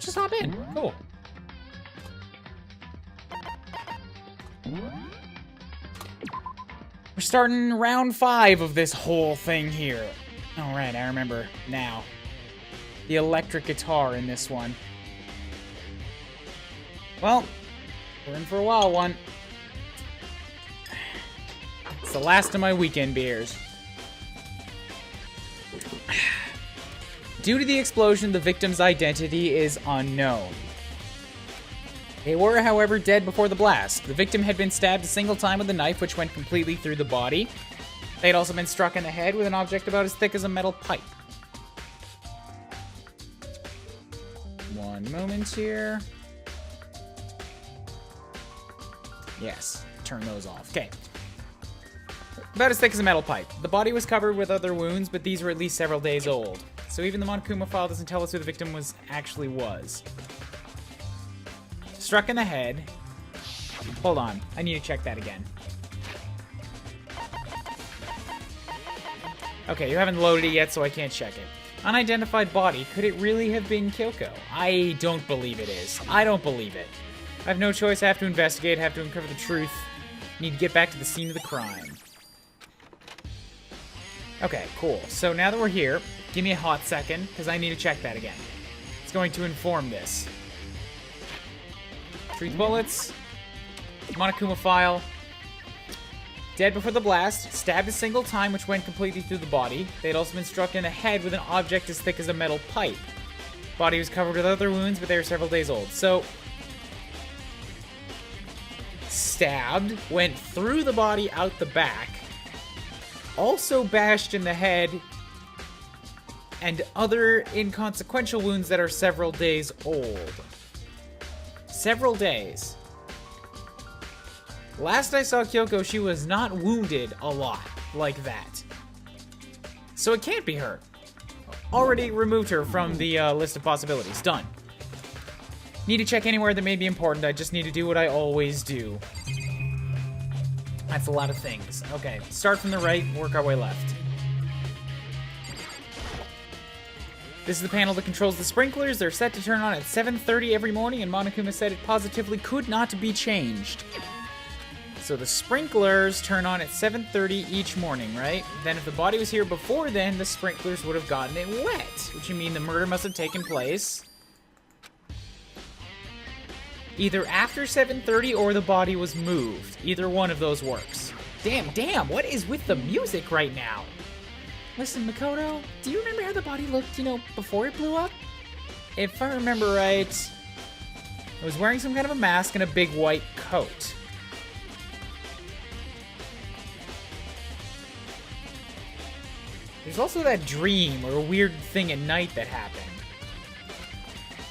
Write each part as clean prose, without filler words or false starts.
Just hop in. Cool. We're starting round 5 of this whole thing here. Alright, I remember now. The electric guitar in this one. Well, we're in for a wild one. It's the last of my weekend beers. Due to the explosion, the victim's identity is unknown. They were, however, dead before the blast. The victim had been stabbed a single time with a knife, which went completely through the body. They had also been struck in the head with an object about as thick as a metal pipe. One moment here. Yes, turn those off. Okay. About as thick as a metal pipe. The body was covered with other wounds, but these were at least several days old. So even the Monokuma file doesn't tell us who the victim actually was. Struck in the head. Hold on, I need to check that again. Okay, you haven't loaded it yet, so I can't check it. Unidentified body. Could it really have been Kyoko? I don't believe it is. I don't believe it. I have no choice. I have to investigate. I have to uncover the truth. Need to get back to the scene of the crime. Okay, cool. So now that we're here, give me a hot second, because I need to check that again. It's going to inform this. Treat bullets. Monokuma file. Dead before the blast. Stabbed a single time, which went completely through the body. They had also been struck in the head with an object as thick as a metal pipe. Body was covered with other wounds, but they were several days old. So, stabbed, went through the body out the back, also bashed in the head, and other inconsequential wounds that are several days old. Several days. Last I saw Kyoko, she was not wounded a lot like that. So it can't be her. Already removed her from the list of possibilities. Done. Need to check anywhere that may be important. I just need to do what I always do. That's a lot of things. Okay, start from the right, work our way left. This is the panel that controls the sprinklers. They're set to turn on at 7:30 every morning, and Monokuma said it positively could not be changed. So the sprinklers turn on at 7:30 each morning, right? Then if the body was here before then, the sprinklers would have gotten it wet, which would mean the murder must have taken place either after 7:30 or the body was moved. Either one of those works. Damn, what is with the music right now? Listen, Makoto, do you remember how the body looked, before it blew up? If I remember right, it was wearing some kind of a mask and a big white coat. There's also that dream or a weird thing at night that happened.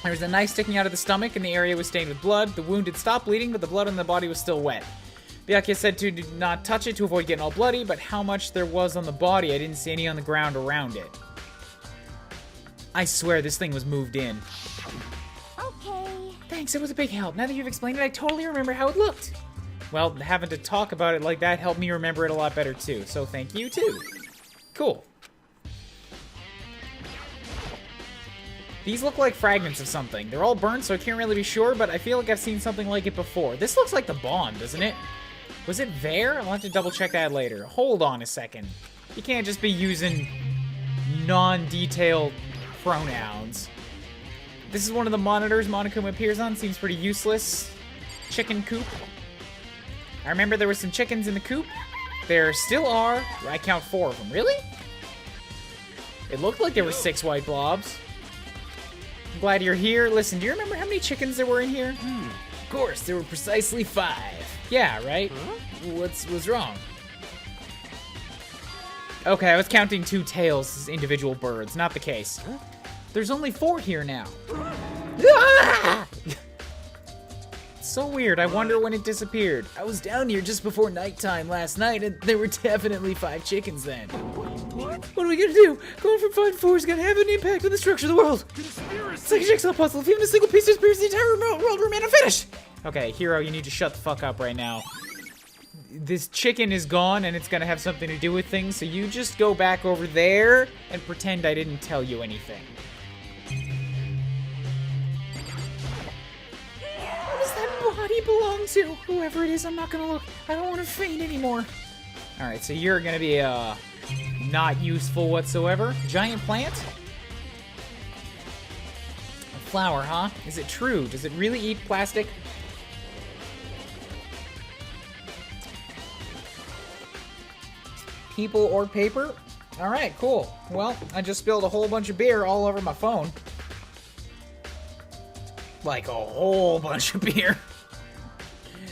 There was a knife sticking out of the stomach and the area was stained with blood. The wound had stopped bleeding, but the blood on the body was still wet. Byakuya said to do not touch it to avoid getting all bloody, but how much there was on the body, I didn't see any on the ground around it. I swear this thing was moved in. Okay. Thanks, it was a big help. Now that you've explained it, I totally remember how it looked. Well, having to talk about it like that helped me remember it a lot better too, so thank you too. Cool. These look like fragments of something. They're all burnt, so I can't really be sure, but I feel like I've seen something like it before. This looks like the bond, doesn't it? Was it there? I'll have to double check that later. Hold on a second. You can't just be using non-detailed pronouns. This is one of the monitors Monokuma appears on. Seems pretty useless. Chicken coop. I remember there were some chickens in the coop. There still are. I count 4 of them. Really? It looked like there were 6 white blobs. I'm glad you're here. Listen, do you remember how many chickens there were in here? Of course, there were precisely 5. Yeah, right? Huh? What's wrong? Okay, I was counting 2 tails as individual birds. Not the case. Huh? There's only 4 here now. So weird. I wonder when it disappeared. I was down here just before nighttime last night, and there were definitely 5 chickens then. What are we gonna do? Going from 5 to 4 is gonna have an impact on the structure of the world. It's like a jigsaw puzzle. If even a single piece disappears, the entire world remain unfinished. Okay, Hero, you need to shut the fuck up right now. This chicken is gone, and it's gonna have something to do with things, so you just go back over there and pretend I didn't tell you anything. belong to? Whoever it is, I'm not gonna look. I don't want to faint anymore. Alright, so you're gonna be, not useful whatsoever. Giant plant? A flower, huh? Is it true? Does it really eat plastic? People or paper? Alright, cool. Well, I just spilled a whole bunch of beer all over my phone. Like a whole bunch of beer.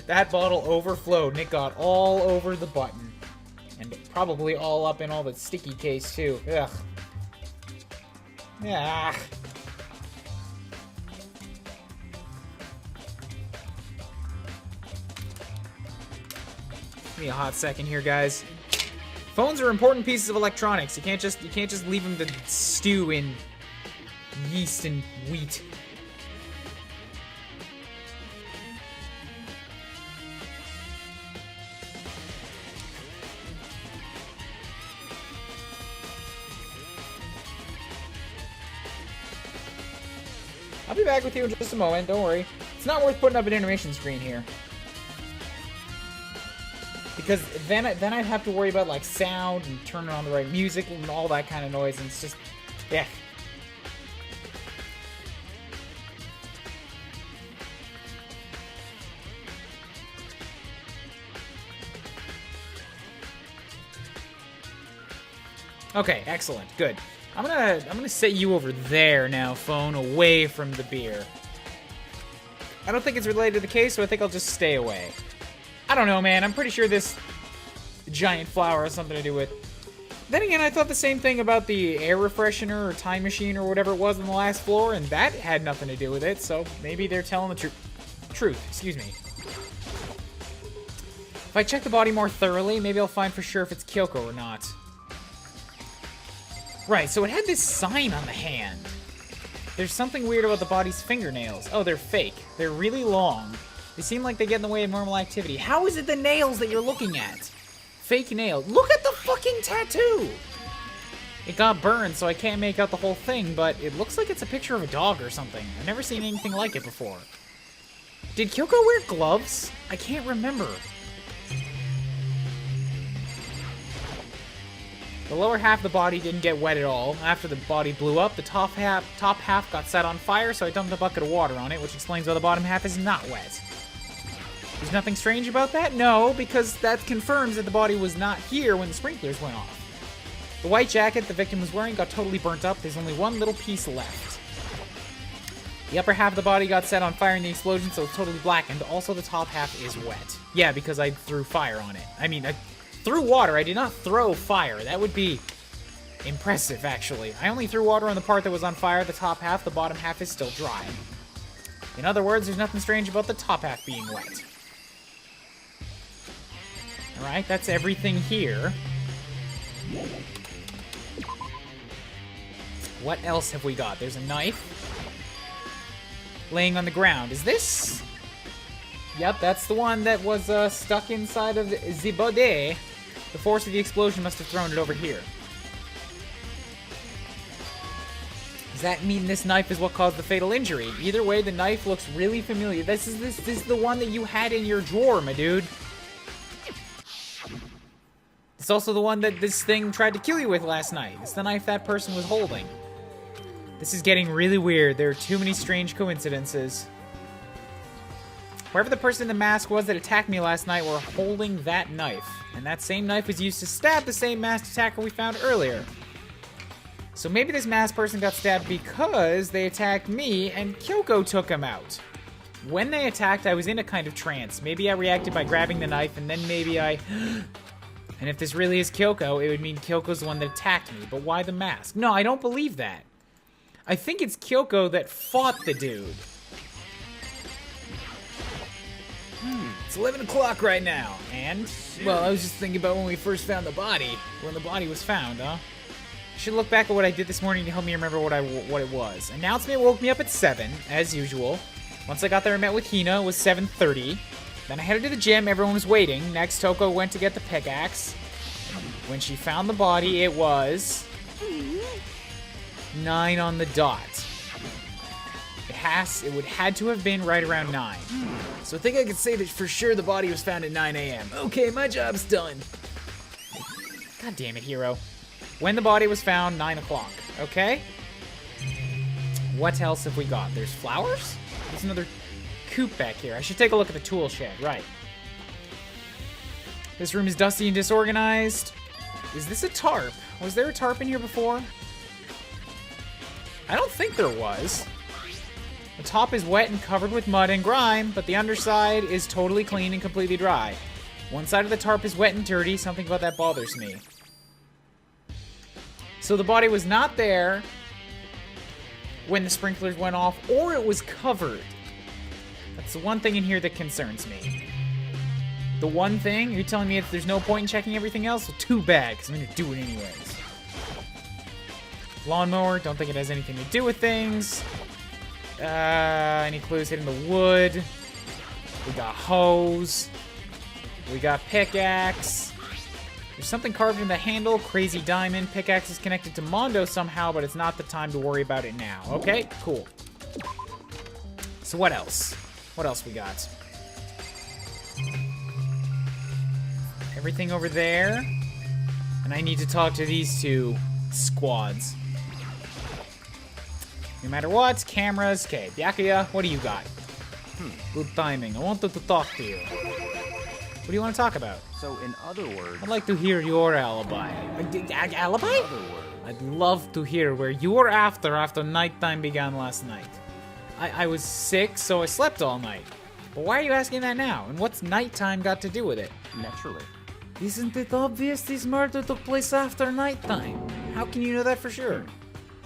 That bottle overflowed and it got all over the button. And probably all up in all the sticky case too. Ugh. Yeah. Give me a hot second here, guys. Phones are important pieces of electronics. You can't just leave them to stew in yeast and wheat. I'll be back with you in just a moment, don't worry. It's not worth putting up an intermission screen here. Because then I'd have to worry about, like, sound and turning on the right music and all that kind of noise, and it's just, yeah. Okay, excellent, good. I'm gonna set you over there now, phone, away from the beer. I don't think it's related to the case, so I think I'll just stay away. I don't know, man. I'm pretty sure this giant flower has something to do with... Then again, I thought the same thing about the air refreshener or time machine or whatever it was on the last floor, and that had nothing to do with it, so maybe they're telling the truth. Excuse me. If I check the body more thoroughly, maybe I'll find for sure if it's Kyoko or not. Right, so it had this sign on the hand. There's something weird about the body's fingernails. Oh, they're fake. They're really long. They seem like they get in the way of normal activity. How is it the nails that you're looking at? Fake nails. Look at the fucking tattoo! It got burned, so I can't make out the whole thing, but it looks like it's a picture of a dog or something. I've never seen anything like it before. Did Kyoko wear gloves? I can't remember. The lower half of the body didn't get wet at all. After the body blew up, the top half got set on fire, so I dumped a bucket of water on it, which explains why the bottom half is not wet. There's nothing strange about that? No, because that confirms that the body was not here when the sprinklers went off. The white jacket the victim was wearing got totally burnt up. There's only one little piece left. The upper half of the body got set on fire in the explosion, so it's totally blackened. Also, the top half is wet. Yeah, because I threw fire on it. I mean, I threw water. I did not throw fire. That would be impressive, actually. I only threw water on the part that was on fire. The top half, the bottom half is still dry. In other words, there's nothing strange about the top half being wet. Alright, that's everything here. What else have we got? There's a knife laying on the ground. Is this? Yep, that's the one that was stuck inside of the body. The force of the explosion must have thrown it over here. Does that mean this knife is what caused the fatal injury? Either way, the knife looks really familiar. This is the one that you had in your drawer, my dude. It's also the one that this thing tried to kill you with last night. It's the knife that person was holding. This is getting really weird. There are too many strange coincidences. Wherever the person in the mask was that attacked me last night were holding that knife. And that same knife was used to stab the same masked attacker we found earlier. So maybe this masked person got stabbed because they attacked me and Kyoko took him out. When they attacked, I was in a kind of trance. Maybe I reacted by grabbing the knife and then maybe I... And if this really is Kyoko, it would mean Kyoko's the one that attacked me. But why the mask? No, I don't believe that. I think it's Kyoko that fought the dude. It's 11 o'clock right now. And, well, I was just thinking about when we first found the body. When the body was found, huh? I should look back at what I did this morning to help me remember what it was. Announcement woke me up at 7, as usual. Once I got there, I met with Hina. It was 7:30. Then I headed to the gym. Everyone was waiting. Next, Toko went to get the pickaxe. When she found the body, it was 9 on the dot. It would had to have been right around 9. So I think I could say that for sure the body was found at 9 a.m. Okay, my job's done. God damn it, Hero. When the body was found, 9 o'clock. Okay? What else have we got? There's flowers? There's another coop back here. I should take a look at the tool shed. Right. This room is dusty and disorganized. Is this a tarp? Was there a tarp in here before? I don't think there was. The top is wet and covered with mud and grime, but the underside is totally clean and completely dry. One side of the tarp is wet and dirty. Something about that bothers me. So the body was not there when the sprinklers went off, or it was covered. That's the one thing in here that concerns me. The one thing? You're telling me if there's no point in checking everything else? Well, too bad, because I'm going to do it anyways. Lawnmower, don't think it has anything to do with things. Any clues hitting the wood? We got hose. We got pickaxe. There's something carved in the handle. Crazy diamond. Pickaxe is connected to Mondo somehow, but it's not the time to worry about it now. Okay, cool. So what else? What else we got? Everything over there. And I need to talk to these two squads. No matter what, cameras. Okay, Byakuya, what do you got? Good timing. I wanted to talk to you. What do you want to talk about? So, in other words... I'd like to hear your alibi. Alibi? In other words... I'd love to hear where you were after nighttime began last night. I was sick, so I slept all night. But why are you asking that now? And what's nighttime got to do with it? Naturally. Isn't it obvious this murder took place after nighttime? How can you know that for sure?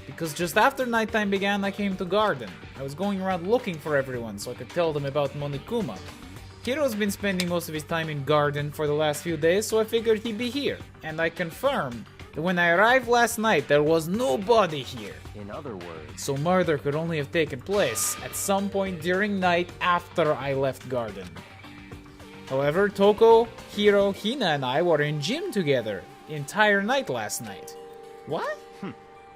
Because just after nighttime began, I came to Garden. I was going around looking for everyone so I could tell them about Monokuma. Hiro's been spending most of his time in Garden for the last few days, so I figured he'd be here. And I confirmed that when I arrived last night, there was nobody here. In other words... So murder could only have taken place at some point during night after I left Garden. However, Toko, Hiro, Hina, and I were in gym together the entire night last night. What?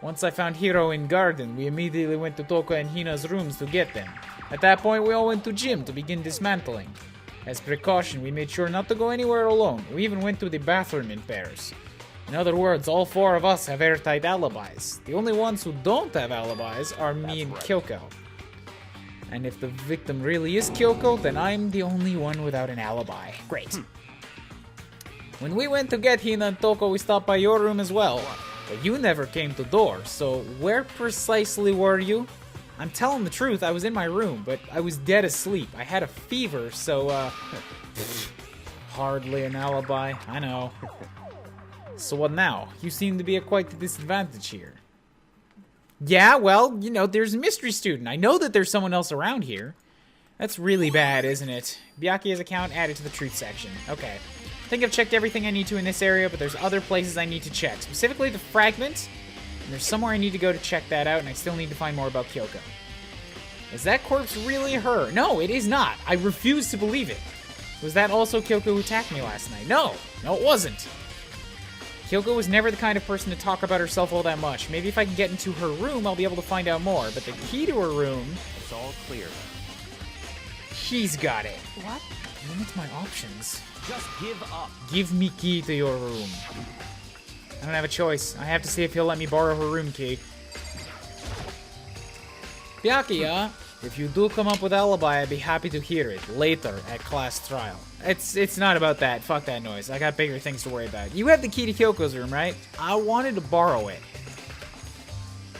Once I found Hiro in Garden, we immediately went to Toko and Hina's rooms to get them. At that point, we all went to gym to begin dismantling. As precaution, we made sure not to go anywhere alone. We even went to the bathroom in pairs. In other words, all 4 of us have airtight alibis. The only ones who don't have alibis are me and Kyoko. And if the victim really is Kyoko, then I'm the only one without an alibi. Great. When we went to get Hina and Toko, we stopped by your room as well. But you never came to door, so where precisely were you? I'm telling the truth, I was in my room, but I was dead asleep. I had a fever, so, hardly an alibi, I know. So what now? You seem to be at quite a disadvantage here. Yeah, well, you know, there's a mystery student. I know that there's someone else around here. That's really bad, isn't it? Byakuya's account added to the truth section. Okay. I think I've checked everything I need to in this area, but there's other places I need to check. Specifically the fragment. And there's somewhere I need to go to check that out, and I still need to find more about Kyoko. Is that corpse really her? No, it is not. I refuse to believe it. Was that also Kyoko who attacked me last night? No. No, it wasn't. Kyoko was never the kind of person to talk about herself all that much. Maybe if I can get into her room, I'll be able to find out more. But the key to her room... It's all clear. She's got it. What? Limit my options. Just give up. Give me key to your room. I don't have a choice. I have to see if he'll let me borrow her room key. Byakuya, if you do come up with alibi, I'd be happy to hear it later at class trial. It's not about that. Fuck that noise. I got bigger things to worry about. You have the key to Kyoko's room, right? I wanted to borrow it.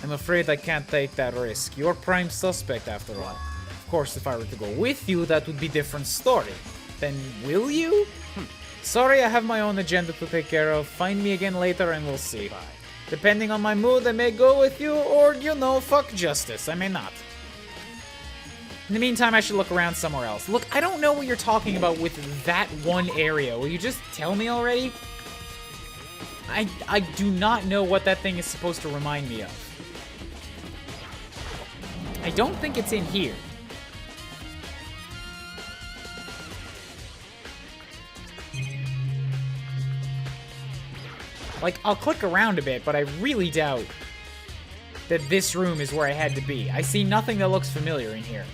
I'm afraid I can't take that risk. You're prime suspect after all. Of course, if I were to go with you, that would be a different story. Then will you? Sorry, I have my own agenda to take care of. Find me again later and we'll see. Bye. Depending on my mood, I may go with you, or, you know, fuck justice. I may not. In the meantime, I should look around somewhere else. Look, I don't know what you're talking about with that one area. Will you just tell me already? I do not know what that thing is supposed to remind me of. I don't think it's in here. Like, I'll click around a bit, but I really doubt that this room is where I had to be. I see nothing that looks familiar in here.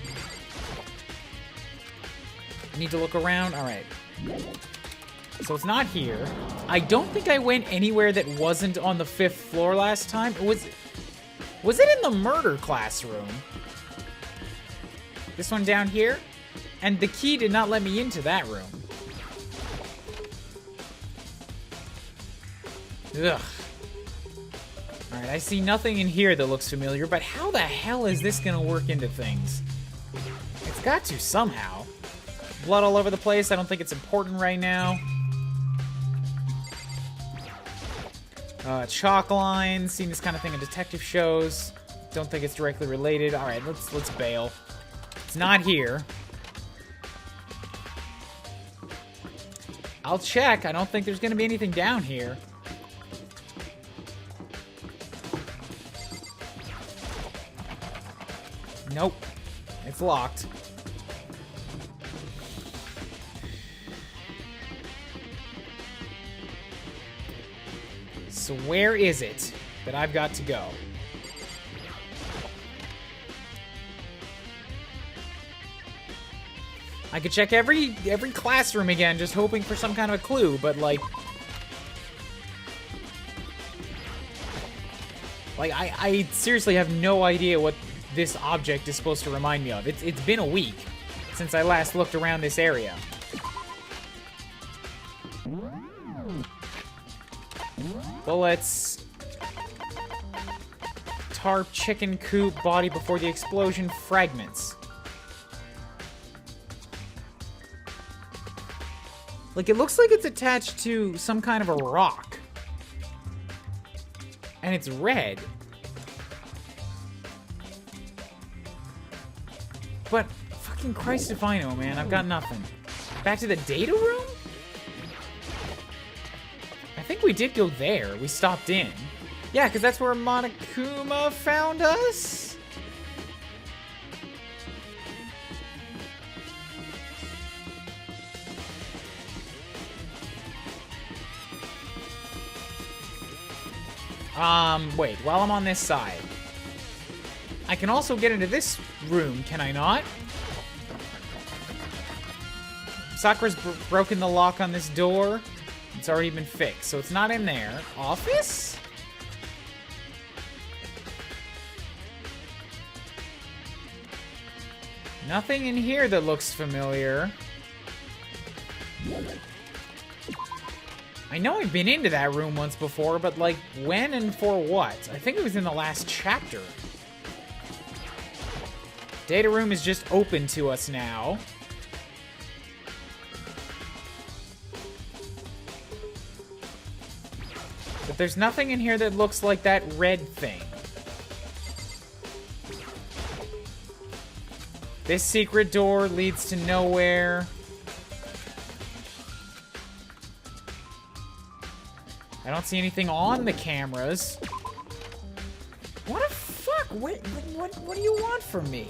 I need to look around. All right. So it's not here. I don't think I went anywhere that wasn't on the 5th floor last time. Was it in the murder classroom? This one down here? And the key did not let me into that room. Ugh. Alright, I see nothing in here that looks familiar, but how the hell is this gonna work into things? It's got to somehow. Blood all over the place. I don't think it's important right now. Chalk lines. Seen this kind of thing in detective shows. Don't think it's directly related. Alright, let's bail. It's not here. I'll check. I don't think there's gonna be anything down here. Nope. It's locked. So where is it that I've got to go? I could check every classroom again, just hoping for some kind of a clue, but like I seriously have no idea what this object is supposed to remind me of. It's been a week since I last looked around this area. Bullets. Tarp, chicken coop, body before the explosion, fragments. Like, it looks like it's attached to some kind of a rock. And it's red. But, fucking Christ if I know, man. I've got nothing. Back to the data room? I think we did go there. We stopped in. Yeah, because that's where Monokuma found us? Wait, while I'm on this side, I can also get into this room, can I not? Sakura's broken the lock on this door. It's already been fixed, so it's not in there. Office? Nothing in here that looks familiar. I know I've been into that room once before, but like, when and for what? I think it was in the last chapter. Data room is just open to us now. But there's nothing in here that looks like that red thing. This secret door leads to nowhere. I don't see anything on the cameras. What the fuck? What do you want from me?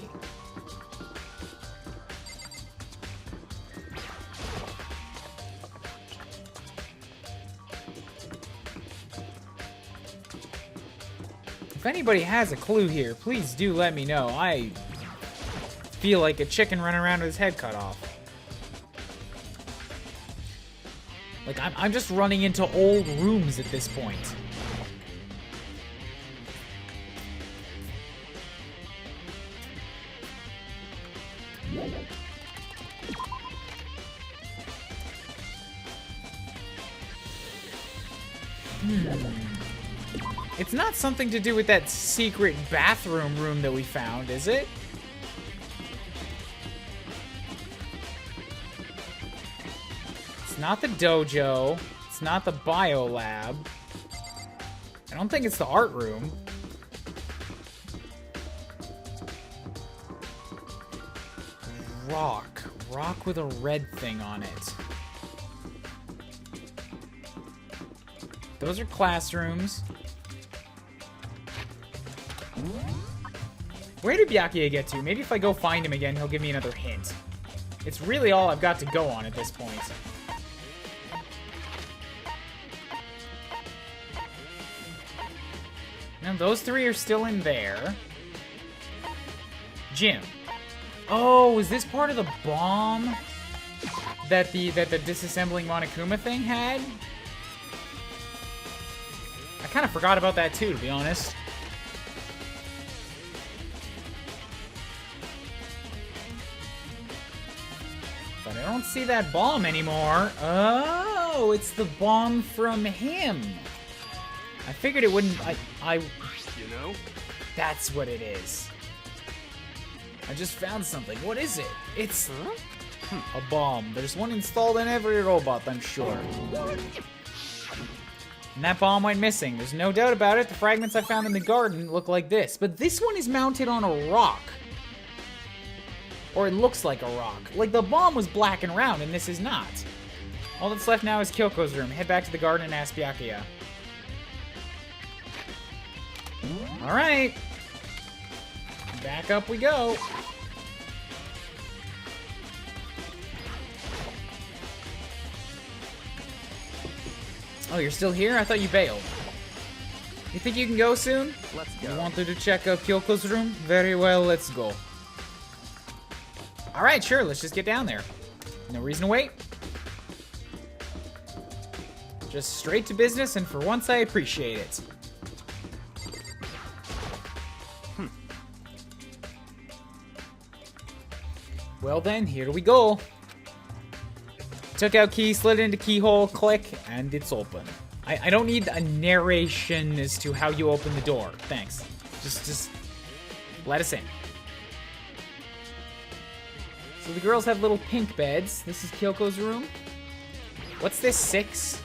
If anybody has a clue here, please do let me know. I feel like a chicken running around with his head cut off. Like, I'm just running into old rooms at this point. It's not something to do with that secret bathroom room that we found, is it? It's not the dojo. It's not the bio lab. I don't think it's the art room. Rock. Rock with a red thing on it. Those are classrooms. Where did Byakuya get to? Maybe if I go find him again, he'll give me another hint. It's really all I've got to go on at this point. Now those three are still in there. Gym. Oh, is this part of the bomb that the disassembling Monokuma thing had? I kind of forgot about that too, to be honest. But I don't see that bomb anymore. Oh, it's the bomb from him. I figured it wouldn't. You know? That's what it is. I just found something. What is it? It's a bomb. There's one installed in every robot, I'm sure. And that bomb went missing. There's no doubt about it. The fragments I found in the garden look like this. But this one is mounted on a rock. Or it looks like a rock. Like the bomb was black and round, and this is not. All that's left now is Kyoko's room. Head back to the garden and ask Byakuya. Alright. Back up we go. Oh, you're still here? I thought you bailed. You think you can go soon? Let's go. You wanted to check out Kyoko's room? Very well, let's go. Alright, sure, let's just get down there. No reason to wait. Just straight to business, and for once I appreciate it. Well then, here we go. Took out key, slid it into keyhole, click, and it's open. I don't need a narration as to how you open the door. Thanks. Just let us in. So the girls have little pink beds. This is Kyoko's room. What's this, 6?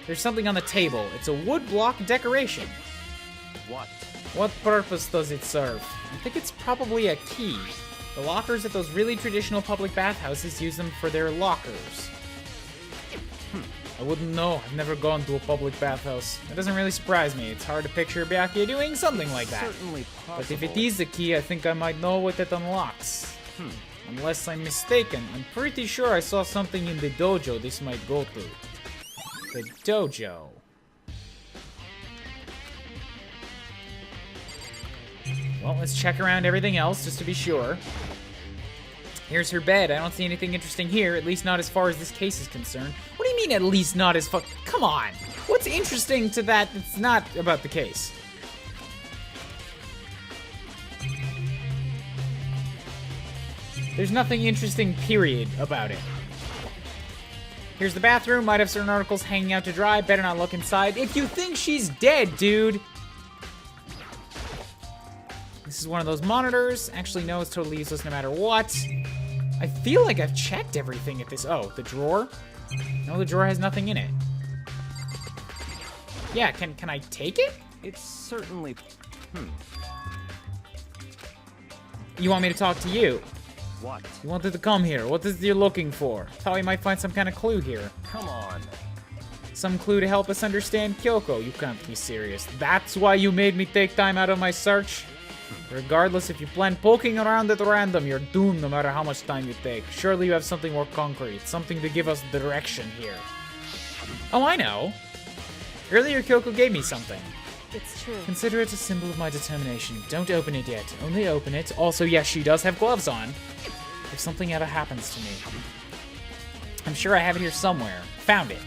There's something on the table. It's a wood block decoration. What? What purpose does it serve? I think it's probably a key. The lockers at those really traditional public bathhouses use them for their lockers. I wouldn't know. I've never gone to a public bathhouse. It doesn't really surprise me. It's hard to picture Byakuya doing something like that. Certainly possible. But if it is a key, I think I might know what it unlocks. Unless I'm mistaken, I'm pretty sure I saw something in the dojo this might go to. The dojo. Well, let's check around everything else just to be sure. Here's her bed. I don't see anything interesting here, at least not as far as this case is concerned. What do you mean, at least not as far? Come on! What's interesting to that that's not about the case? There's nothing interesting, period, about it. Here's the bathroom. Might have certain articles hanging out to dry. Better not look inside. If you think she's dead, dude! This is one of those monitors. Actually, no, it's totally useless no matter what. I feel like I've checked everything at this. Oh, the drawer? No, the drawer has nothing in it. Yeah, can I take it? It's certainly... You want me to talk to you? What? You wanted to come here. What is it you're looking for? Thought we might find some kind of clue here. Come on. Some clue to help us understand Kyoko. You can't be serious. That's why you made me take time out of my search? Regardless, if you plan poking around at random, you're doomed no matter how much time you take. Surely you have something more concrete, something to give us direction here. Oh, I know. Earlier, Kyoko gave me something. It's true. Consider it a symbol of my determination. Don't open it yet. Only open it. Also, yes, she does have gloves on. If something ever happens to me. I'm sure I have it here somewhere. Found it.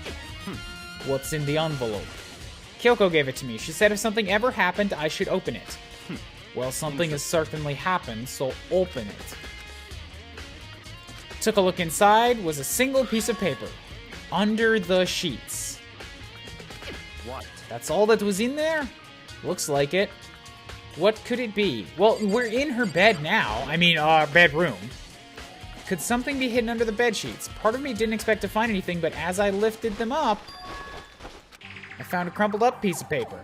What's in the envelope? Kyoko gave it to me. She said if something ever happened, I should open it. Well, something has certainly happened, so open it. Took a look inside. Was a single piece of paper. Under the sheets. What? That's all that was in there? Looks like it. What could it be? Well, we're in her bed now. I mean, bedroom. Could something be hidden under the bed sheets? Part of me didn't expect to find anything, but as I lifted them up, I found a crumpled up piece of paper.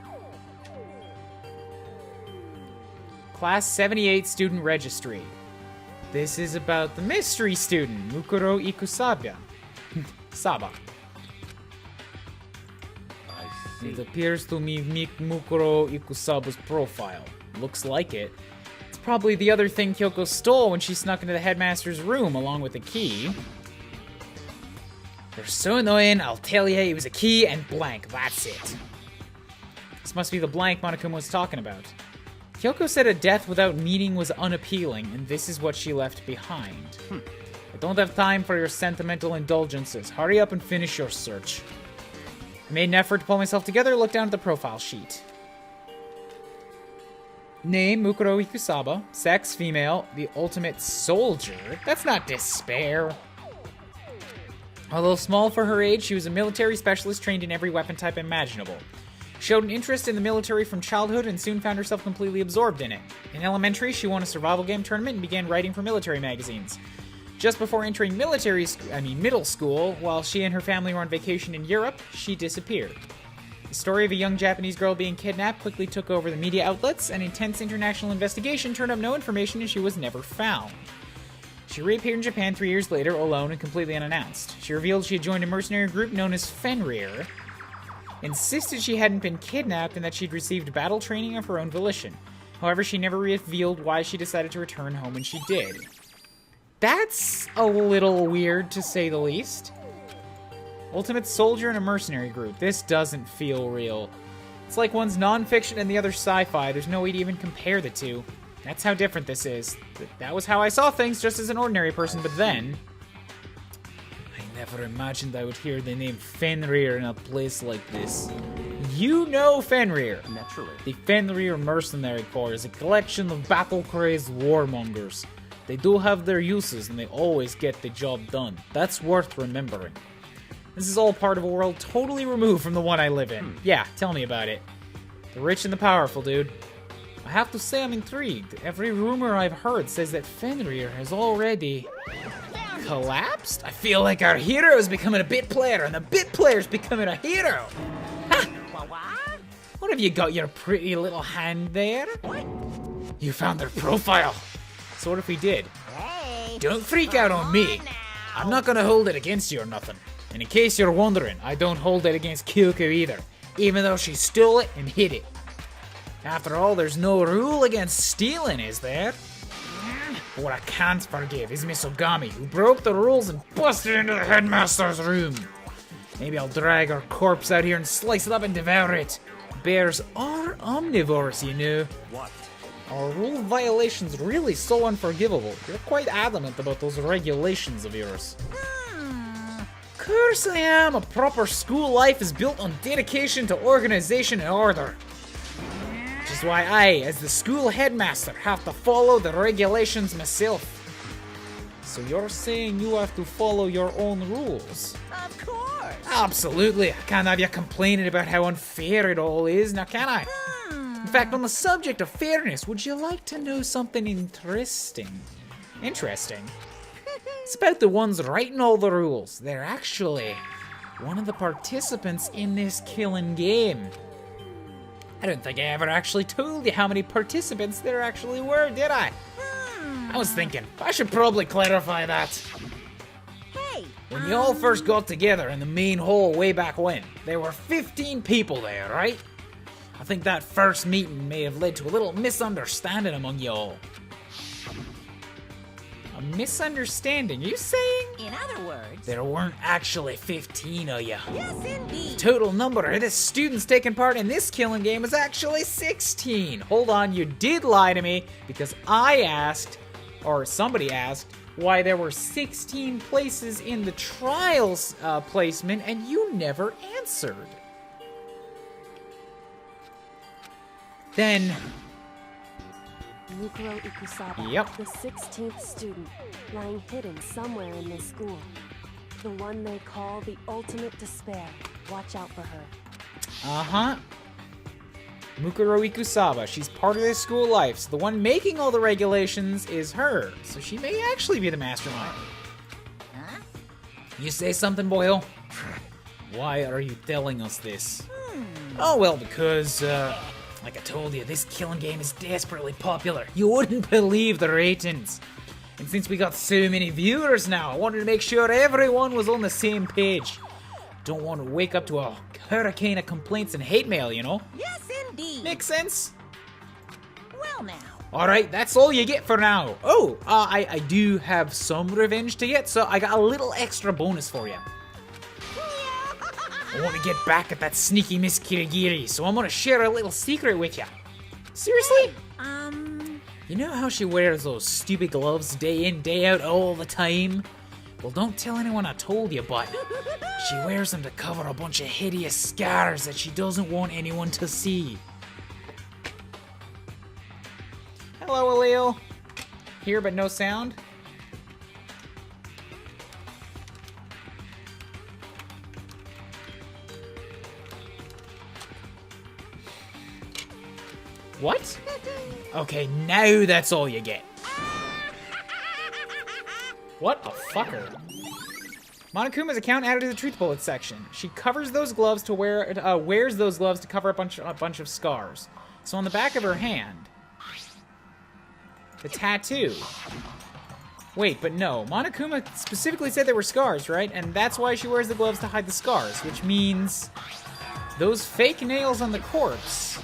Class 78 student registry. This is about the mystery student, Mukuro Ikusaba. Saba. It appears to me Mukuro Ikusaba's profile. Looks like it. It's probably the other thing Kyoko stole when she snuck into the headmaster's room along with the key. They're so annoying, I'll tell you, it was a key and blank, that's it. This must be the blank Monokuma was talking about. Kyoko said a death without meaning was unappealing, and this is what she left behind. I don't have time for your sentimental indulgences. Hurry up and finish your search. I made an effort to pull myself together, looked down at the profile sheet. Name, Mukuro Ikusaba. Sex, female. The ultimate soldier. That's not despair. Although small for her age, she was a military specialist trained in every weapon type imaginable. Showed an interest in the military from childhood and soon found herself completely absorbed in it. In elementary, she won a survival game tournament and began writing for military magazines. Just before entering middle school, while she and her family were on vacation in Europe, she disappeared. The story of a young Japanese girl being kidnapped quickly took over the media outlets. An intense international investigation turned up no information and she was never found. She reappeared in Japan 3 years later, alone and completely unannounced. She revealed she had joined a mercenary group known as Fenrir, insisted she hadn't been kidnapped and that she'd received battle training of her own volition. However, she never revealed why she decided to return home when she did. That's a little weird, to say the least. Ultimate soldier in a mercenary group. This doesn't feel real. It's like one's non-fiction and the other's sci-fi. There's no way to even compare the two. That's how different this is. That was how I saw things just as an ordinary person, but then... I never imagined I would hear the name Fenrir in a place like this. You know Fenrir. Naturally. The Fenrir Mercenary Corps is a collection of battle-crazed warmongers. They do have their uses, and they always get the job done. That's worth remembering. This is all part of a world totally removed from the one I live in. Yeah, tell me about it. The rich and the powerful, dude. I have to say I'm intrigued. Every rumor I've heard says that Fenrir has already... collapsed? I feel like our hero is becoming a bit player, and the bit player's becoming a hero. Ha! What have you got your pretty little hand there? What? You found their profile. So what if we did? Hey, Don't freak out on me. I'm not gonna hold it against you or nothing. And in case you're wondering, I don't hold it against Kyoko either, even though she stole it and hid it. After all, there's no rule against stealing, is there? But what I can't forgive is Misogami, who broke the rules and busted into the headmaster's room. Maybe I'll drag her corpse out here and slice it up and devour it. Bears are omnivores, you know. What? Are rule violations really so unforgivable? You're quite adamant about those regulations of yours. Course I am. A proper school life is built on dedication to organization and order. Which is why I, as the school headmaster, have to follow the regulations myself. So you're saying you have to follow your own rules? of course. Absolutely. I can't have you complaining about how unfair it all is, now can I? In fact, on the subject of fairness, would you like to know something interesting? Interesting? It's about the ones writing all the rules. They're actually one of the participants in this killing game. I don't think I ever actually told you how many participants there actually were, did I? I was thinking, I should probably clarify that. Hey, When you all first got together in the main hall way back when, there were 15 people there, right? I think that first meeting may have led to a little misunderstanding among you all. A misunderstanding, you saying? in other words, There weren't actually 15 of you. yes indeed. Total number of the students taking part in this killing game is actually 16. Hold on, you did lie to me because I asked, or somebody asked, why there were 16 places in the trials placement and you never answered. Then, Mukuro Ikusaba, Yep. the 16th student, lying hidden somewhere in this school. The one they call the ultimate despair. Watch out for her. uh-huh. Mukuro Ikusaba, she's part of this school life, so the one making all the regulations is her. So she may actually be the mastermind. Huh? You say something, Boyle? Why are you telling us this? Oh, well, because, like I told you, this killing game is desperately popular. You wouldn't believe the ratings. And since we got so many viewers now, I wanted to make sure everyone was on the same page. Don't want to wake up to a hurricane of complaints and hate mail, you know? Yes indeed. Makes sense? Well now. Alright, that's all you get for now. Oh, I do have some revenge to get, so I got a little extra bonus for you. I want to get back at that sneaky Miss Kirigiri, so I'm gonna share a little secret with ya. Seriously? You know how she wears those stupid gloves day in, day out, all the time? Well, don't tell anyone I told you, but she wears them to cover a bunch of hideous scars that she doesn't want anyone to see. Hello, Alil. Here but no sound. What? Okay, now that's all you get. What a fucker. Monokuma's account added to the truth bullet section. She covers those gloves to wears those gloves to cover a bunch of scars. So on the back of her hand, the tattoo. Wait, but no. Monokuma specifically said they were scars, right? And that's why she wears the gloves to hide the scars, which means those fake nails on the corpse.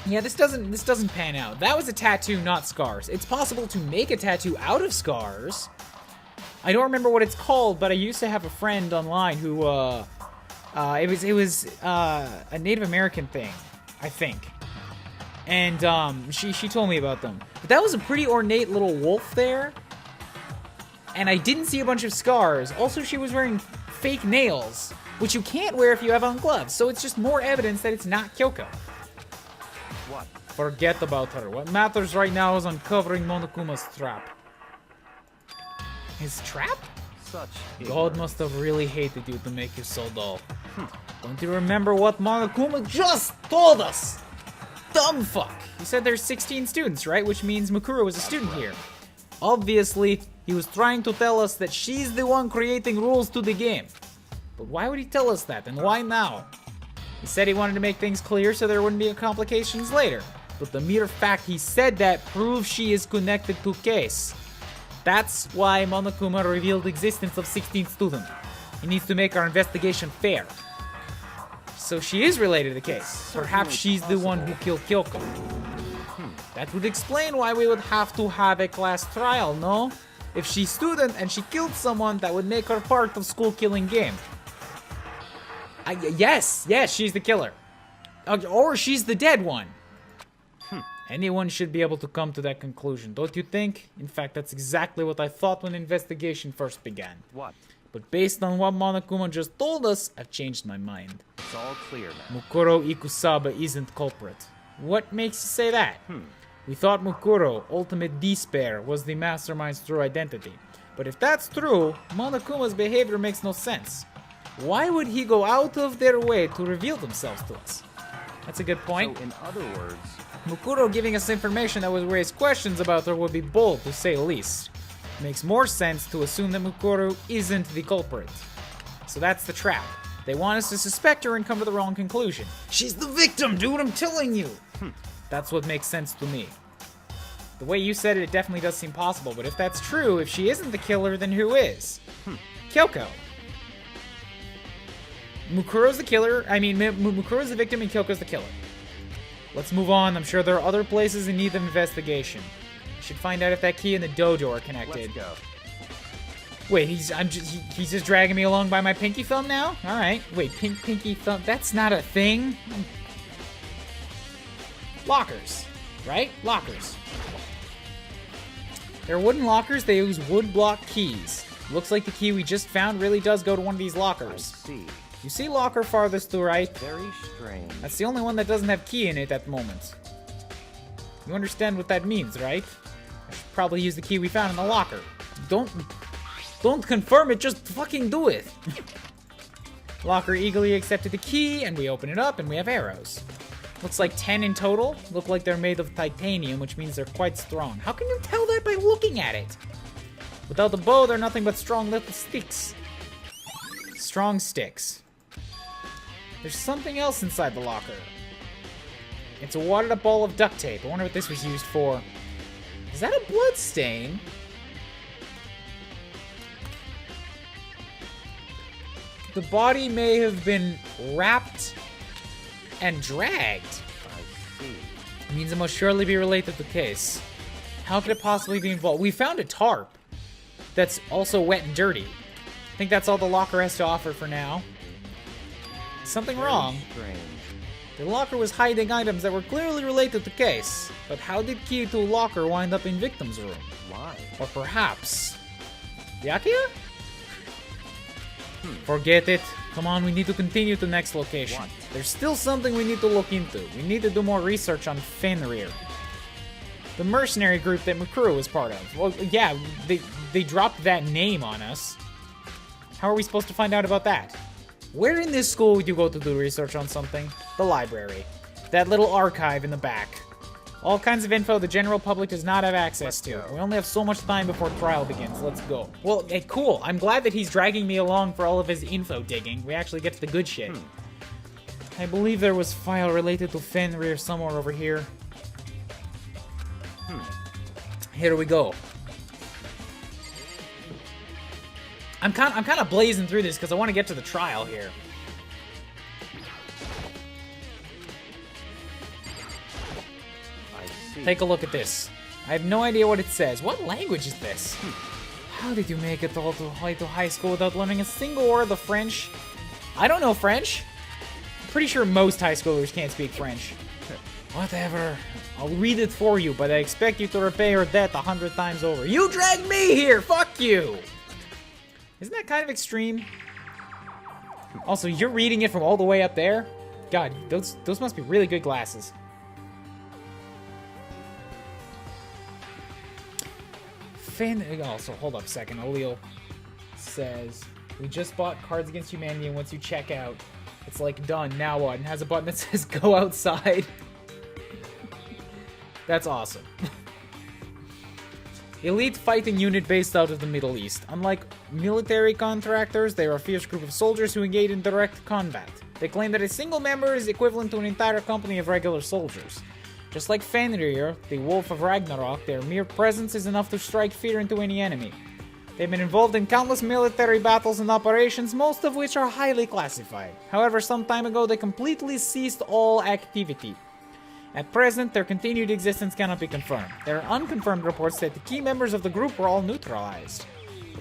Yeah, this doesn't pan out. That was a tattoo, not scars. It's possible to make a tattoo out of scars. I don't remember what it's called, but I used to have a friend online who it was a Native American thing, I think. And she told me about them. But that was a pretty ornate little wolf there. And I didn't see a bunch of scars. Also, she was wearing fake nails, which you can't wear if you have on gloves. So it's just more evidence that it's not Kyoko. What? Forget about her. What matters right now is uncovering Monokuma's trap. His trap? Such God ignorance. must have really hated you to make you so dull. Don't you remember what Monokuma just told us? Dumb fuck. He said there's 16 students, right? Which means Mukuro was a student here. Obviously, he was trying to tell us that she's the one creating rules to the game. But why would he tell us that, and why now? He said he wanted to make things clear so there wouldn't be complications later. But the mere fact he said that proves she is connected to case. That's why Monokuma revealed the existence of 16 students. He needs to make our investigation fair. So she is related to the case. Perhaps she's the one who killed Kyoko. That would explain why we would have to have a class trial, no? If she's student and she killed someone, that would make her part of school killing game. Yes, she's the killer. Or she's the dead one. Anyone should be able to come to that conclusion, don't you think? In fact, that's exactly what I thought when the investigation first began. What? But based on what Monokuma just told us, I've changed my mind. It's all clear now. Mukuro Ikusaba isn't culprit. What makes you say that? We thought Mukuro, Ultimate Despair, was the mastermind's true identity. But if that's true, Monokuma's behavior makes no sense. Why would he go out of their way to reveal themselves to us? That's a good point. So, in other words, Mukuro giving us information that would raise questions about her would be bold, to say the least. It makes more sense to assume that Mukuro isn't the culprit. So that's the trap. They want us to suspect her and come to the wrong conclusion. She's the victim, dude, I'm telling you! That's what makes sense to me. The way you said it, it definitely does seem possible, but if that's true, if she isn't the killer, then who is? Kyoko. Mukuro's the killer. I mean, Mukuro's the victim and Kyoko's the killer. Let's move on. I'm sure there are other places in need of investigation. Should find out if that key and the dojo are connected. let's go. Wait, he's just dragging me along by my pinky thumb now? All right. Wait, pinky thumb. That's not a thing. Lockers, right? Lockers. They're wooden lockers. They use wood block keys. Looks like the key we just found really does go to one of these I lockers. see. You see locker farthest to right? Very strange. That's the only one that doesn't have key in it at the moment. You understand what that means, right? I should probably use the key we found in the locker. Don't confirm it, just fucking do it. Locker eagerly accepted the key, and we open it up, and we have arrows. Looks like 10 in total. Look like they're made of titanium, which means they're quite strong. How can you tell that by looking at it? Without the bow, they're nothing but strong little sticks. Strong sticks. There's something else inside the locker. It's a wadded up ball of duct tape. I wonder what this was used for. Is that a blood stain? The body may have been wrapped and dragged. I see. It means it must surely be related to the case. How could it possibly be involved? We found a tarp that's also wet and dirty. I think that's all the locker has to offer for now. Something wrong. Strange. The locker was hiding items that were clearly related to the case. But how did key to a locker wind up in victim's room? Why? Or perhaps... Yakia? Forget it. Come on, we need to continue to the next location. What? There's still something we need to look into. We need to do more research on Fenrir. The mercenary group that Mukuro was part of. Well, yeah, they dropped that name on us. How are we supposed to find out about that? Where in this school would you go to do research on something? The library. That little archive in the back. All kinds of info the general public does not have access to. We only have so much time before trial begins. Let's go. Well, hey, cool. I'm glad that he's dragging me along for all of his info digging. We actually get to the good shit. I believe there was file related to Fenrir somewhere over here. Here we go. I'm kind of blazing through this because I want to get to the trial here. I see. Take a look at this. I have no idea what it says. What language is this? How did you make it all the way to high school without learning a single word of French? I don't know French. I'm pretty sure most high schoolers can't speak French. Whatever. I'll read it for you, but I expect you to repay your debt 100 times over. You dragged me here! Fuck you! Isn't that kind of extreme? Also, you're reading it from all the way up there? God, those must be really good glasses. Also, hold up a second. O'Leal says, we just bought Cards Against Humanity, and once you check out, it's like done. Now what? And has a button that says go outside. That's awesome. Elite fighting unit based out of the Middle East. Unlike military contractors, they are a fierce group of soldiers who engage in direct combat. They claim that a single member is equivalent to an entire company of regular soldiers. Just like Fenrir, the Wolf of Ragnarok, their mere presence is enough to strike fear into any enemy. They've been involved in countless military battles and operations, most of which are highly classified. However, some time ago they completely ceased all activity. At present, their continued existence cannot be confirmed. There are unconfirmed reports that the key members of the group were all neutralized.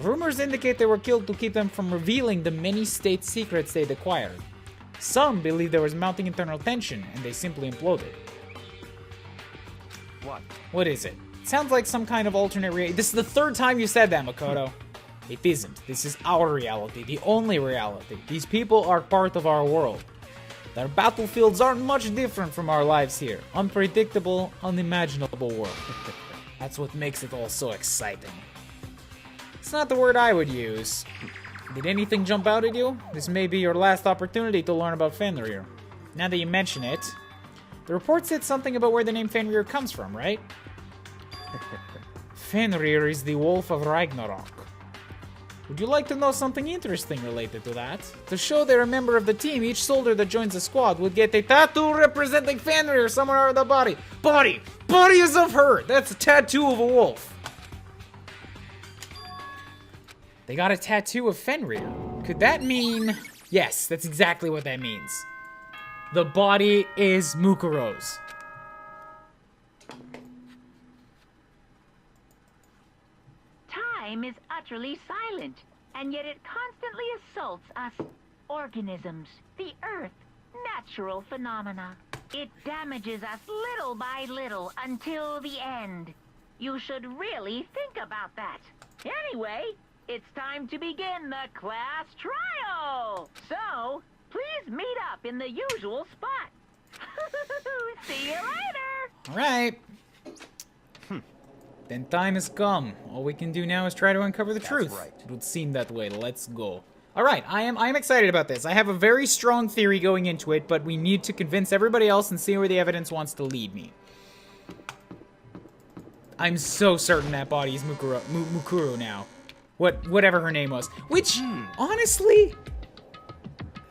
Rumors indicate they were killed to keep them from revealing the many state secrets they'd acquired. Some believe there was mounting internal tension, and they simply imploded. What? What is it? It sounds like some kind of alternate reality. This is the third time you said that, Makoto. It isn't. This is our reality, the only reality. These people are part of our world. Their battlefields aren't much different from our lives here. Unpredictable, unimaginable world. That's what makes it all so exciting. It's not the word I would use. Did anything jump out at you? This may be your last opportunity to learn about Fenrir. Now that you mention it, the report said something about where the name Fenrir comes from, right? Fenrir is the Wolf of Ragnarok. Would you like to know something interesting related to that? To show they're a member of the team, each soldier that joins the squad would get a tattoo representing Fenrir somewhere on the body. Body is of her! That's a tattoo of a wolf. They got a tattoo of Fenrir. Could that mean... Yes, that's exactly what that means. The body is Mukuro's. Time is utterly silent, and yet it constantly assaults us organisms, the Earth, natural phenomena. It damages us little by little until the end. You should really think about that. Anyway, it's time to begin the class trial. So, please meet up in the usual spot. See you later. All right. Then time has come. All we can do now is try to uncover the truth. right. It would seem that way. Let's go. All right, I am excited about this. I have a very strong theory going into it, but we need to convince everybody else and see where the evidence wants to lead me. I'm so certain that body is Mukuro now. Whatever her name was. Which, honestly,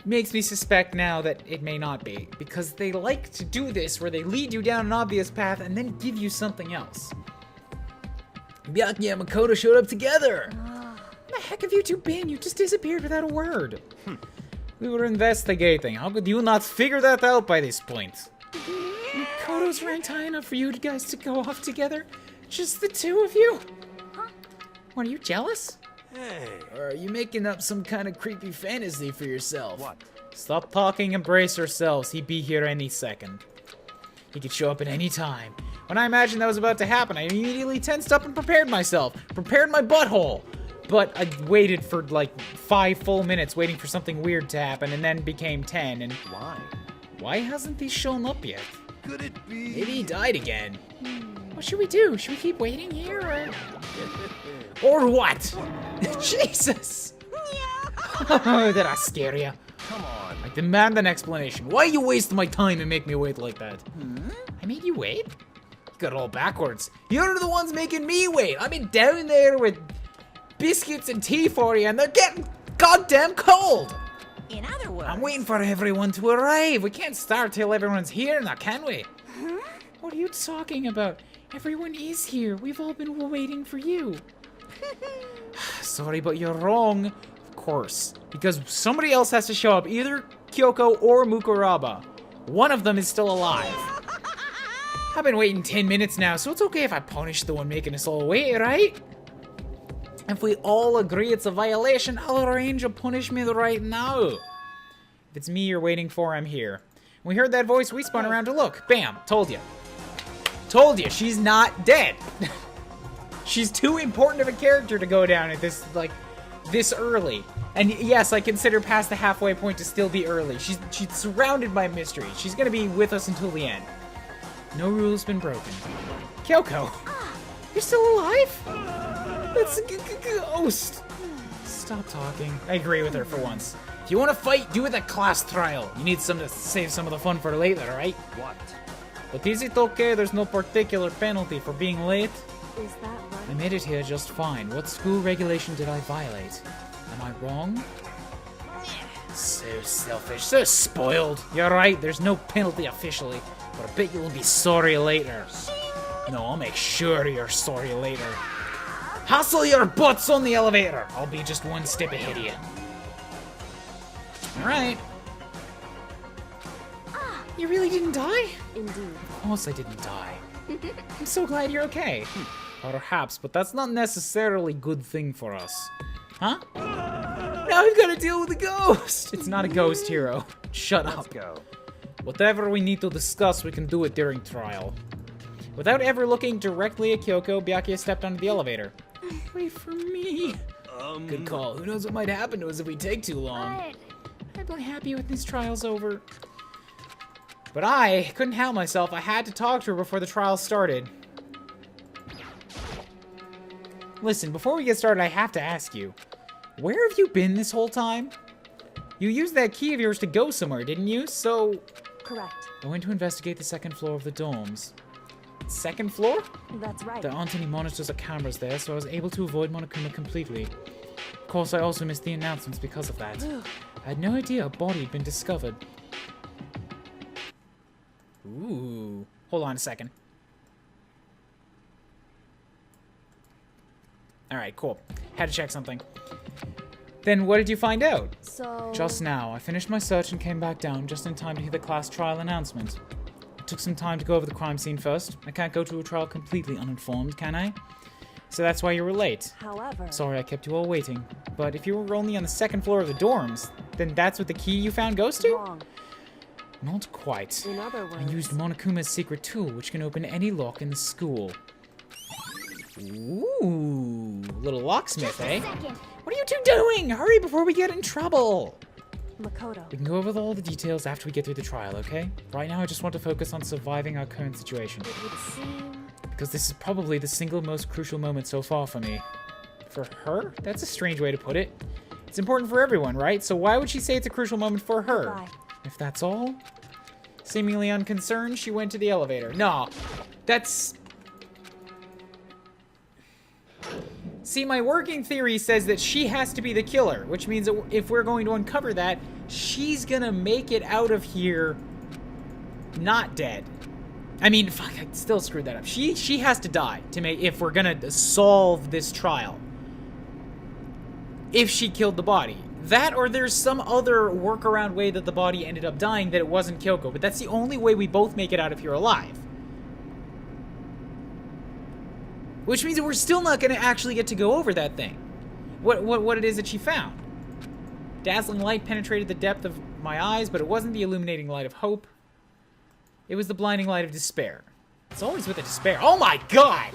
makes me suspect now that it may not be. Because they like to do this where they lead you down an obvious path and then give you something else. Byakuya and Makoto showed up together! Where the heck have you two been? You just disappeared without a word. We were investigating. How could you not figure that out by this point? Makoto's ranked high enough for you guys to go off together? Just the two of you? What, are you jealous? Hey. Or are you making up some kind of creepy fantasy for yourself? What? Stop talking and brace yourselves. He'd be here any second. He could show up at any time. When I imagined that was about to happen, I immediately tensed up and prepared myself. Prepared my butthole. But I waited for like 5 full minutes waiting for something weird to happen and then became 10 and... Why? Why hasn't he shown up yet? Could it be? Maybe he died again. What should we do? Should we keep waiting here or... Or what? Jesus! Did I scare you? Come on. I demand an explanation. Why you waste my time and make me wait like that? I made you wait? You got it all backwards. You're the ones making me wait. I've been down there with biscuits and tea for you and they're getting goddamn cold. In other words, I'm waiting for everyone to arrive. We can't start till everyone's here now, can we? What are you talking about? Everyone is here. We've all been waiting for you. Sorry, but you're wrong. Of course. Because somebody else has to show up. Either Kyoko or Mukuraba. One of them is still alive. I've been waiting 10 minutes now, so it's okay if I punish the one making us all wait, right? If we all agree it's a violation, I'll arrange a punishment right now. If it's me you're waiting for, I'm here. When we heard that voice, we spun around to look. Bam! Told you. Told you, she's not dead. She's too important of a character to go down at this, like, this early. And yes, I consider past the halfway point to still be early. She's surrounded by mystery. She's gonna be with us until the end. No rule's been broken. Kyoko! You're still alive? That's a ghost. Stop talking. I agree with her for once. If you want to fight, do it at class trial. You need some to save some of the fun for later, right? What? But is it okay? There's no particular penalty for being late. Is that right? I made it here just fine. What school regulation did I violate? Am I wrong? So selfish, so spoiled. You're right, there's no penalty officially, but I bet you'll be sorry later. No, I'll make sure you're sorry later. Hustle your butts on the elevator. I'll be just one step ahead of you. Alright. You really didn't die? Indeed. Of course I didn't die. I'm so glad you're okay. Perhaps, but that's not necessarily a good thing for us. Huh? Now we've got to deal with a ghost! It's not a ghost, hero. Shut Let's up. go. Whatever we need to discuss, we can do it during trial. Without ever looking directly at Kyoko, Byakuya stepped onto the elevator. Wait for me. Good call. Who knows what might happen to us if we take too long. I'd be happy with these trials over. But I couldn't help myself. I had to talk to her before the trial started. Listen, before we get started, I have to ask you. Where have you been this whole time? You used that key of yours to go somewhere, didn't you? So... Correct. I went to investigate the second floor of the dorms. Second floor? That's right. There aren't any monitors or cameras there, so I was able to avoid Monokuma completely. Of course, I also missed the announcements because of that. I had no idea a body had been discovered. Ooh. Hold on a second. Alright, cool. Had to check something. Then what did you find out? So... Just now. I finished my search and came back down just in time to hear the class trial announcement. It took some time to go over the crime scene first. I can't go to a trial completely uninformed, can I? So that's why you were late. However... Sorry I kept you all waiting. But if you were only on the second floor of the dorms, then that's what the key you found goes to? Wrong. Not quite. In other I words... used Monokuma's secret tool, which can open any lock in the school. Ooh, little locksmith, eh? What are you two doing? Hurry before we get in trouble! Makoto. We can go over all the details after we get through the trial, okay? Right now I just want to focus on surviving our current situation. It would seem... Because this is probably the single most crucial moment so far for me. For her? That's a strange way to put it. It's important for everyone, right? So why would she say it's a crucial moment for her? Goodbye. If that's all? Seemingly unconcerned, she went to the elevator. No, that's... See, my working theory says that she has to be the killer, which means that if we're going to uncover that, she's gonna make it out of here not dead. I mean, fuck, I still screwed that up. She has to die to make, if we're gonna solve this trial. If she killed the body. That or there's some other workaround way that the body ended up dying that it wasn't Kyoko, but that's the only way we both make it out of here alive. Which means that we're still not going to actually get to go over that thing. what it is that she found. Dazzling light penetrated the depth of my eyes, but it wasn't the illuminating light of hope. It was the blinding light of despair. It's always with the despair. Oh my god!